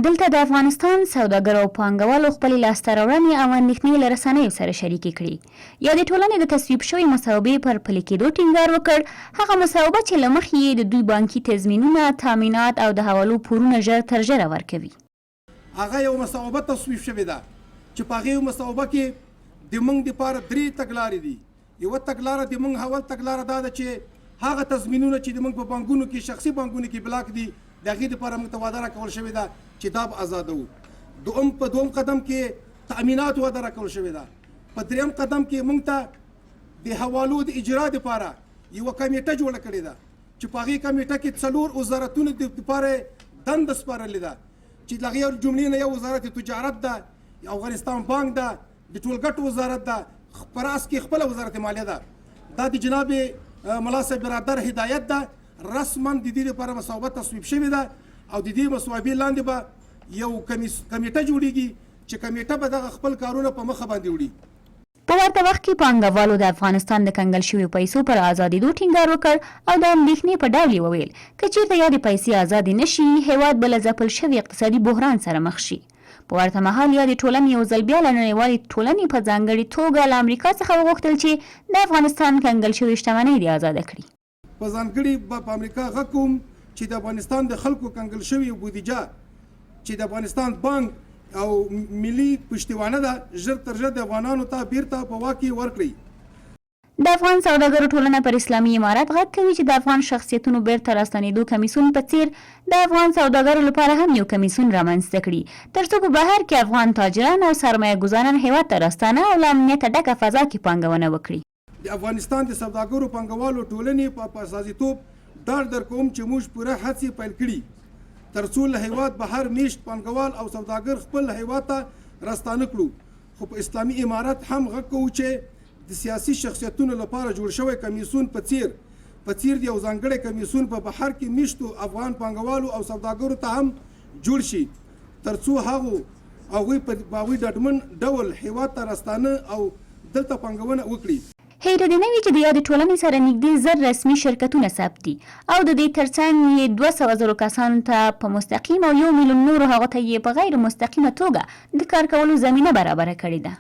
دلته د افغانستان سوداګرو او پانګوالو خپلې لاسته راوړنې او اندېښنې له رسنیو سره شریکې کړي یا د ټولنې د تصویب شوې مصوبې پر پلي کېدو ټینګار وکړ، هغه مصوبه چې له مخې یې د دوی بانکي تضمینونه، تامینات او د حوالو پورونه ژر تر ژره ورکوي. هغه یو مصوبه تصویب شوې ده چې په هغې مصوبه کې د موږ دپاره 3 تګلارې دي. یوه تګلاره د موږ اول تګلاره دا ده چې هغه تضمینونه چې د موږ په بانکونو کې شخصي بانکونو کې بلاک دي د هغې دپاره موږ ته وعده راکول شوې ده چې دا به ازادوو. په دوم قدم کې تأمینات وعده راکول شوې ده. په دریم قدم کې موږ ته د حوالو د اجرا دپاره یوه کمیټه جوړه کړې ده چې په هغې کمیټه کې 4 وزارتونو دپاره دنده سپارلې ده چې د هغې جملې نه یو وزارت تجارت ده، افغانستان بانک ده، د ټولګټو وزارت ده، په راس کې خپله وزارت مالیه ده. دا د جناب ملا صاحب برادر هدایت ده. رسما د دې لپاره مصوبه تصویب شوې ده او د دې مصوبې لاندې به یو کمیټه جوړیږي چې کمیټه به دغه خپل کارونه په مخه باندې وړي. په ورته وخت کې پانګوالو د افغانستان د کنګل شویو پیسو پر ازادېدو ټینګار وکړ او د اندېښنې په ډول یې وویل که چېرته یا د پیسې ازادې نه شي، هیواد به له ځپل شوي اقتصادي بحران سره مخ شي. په ورته مهال یا د ټولنې یو ځل بیا له نړیوالې ټولنې په ځانګړې توګه له امریکا څخه وغوښتل چې د افغانستان کنګل شوې شتمنۍ دې ازاده کړي. په ځانګړي په امریکا غږ کوم چې د افغانستان د خلکو کنګل شوې بودیجه چې د افغانستان بانک او ملي پشتیوانه ده ژر تر ژره د افغانانو ته بیرته په واک کې ورکړي. د افغان سوداګرو ټولنه پر اسلامي امارت غږ کوي چې د افغان شخصیتونو بیرته راستنېدو کمیسیون په څیر د افغان سوداګرو لپاره هم یو کمیسیون رامنځته کړي ترڅو په بهر کې افغان تاجران او سرمایه ګزاران هیواد ته راستانه او له امنیته ډکه فضا کې پانګونه وکړي. د افغانستان د سوداګرو پانګوالو ټولنې په اساسیتوب ډاډ درکوم چې موږ پوره هڅې پیل کړي ترڅو له هیواد بهر میشت پانګوال او سوداګر خپل هیواد ته راستانه کړو. خو په اسلامي امارت هم غږ کوو چې د سیاسي شخصیتونو لپاره جوړ شوی کمیسیون په څیر د یو ځانګړی کمیسیون په بهر کې میشتو افغان پانګوالو او سوداګرو ته هم جوړ شي ترڅو هغوی په هغوی ډاډمن ډول هیواد ته راستانه او دلته پانګونه وکړي. هیله دې نه وي چې د یادې ټولنې سره نږدې 1000 رسمي شرکتونه ثبت دي او د دې ترڅنګ یې 200,000 کسانو ته په مستقیم او 1 میلیون نورو هغو ته یې په غیر مستقیمه توګه د کار کولو زمینه برابره کړې ده.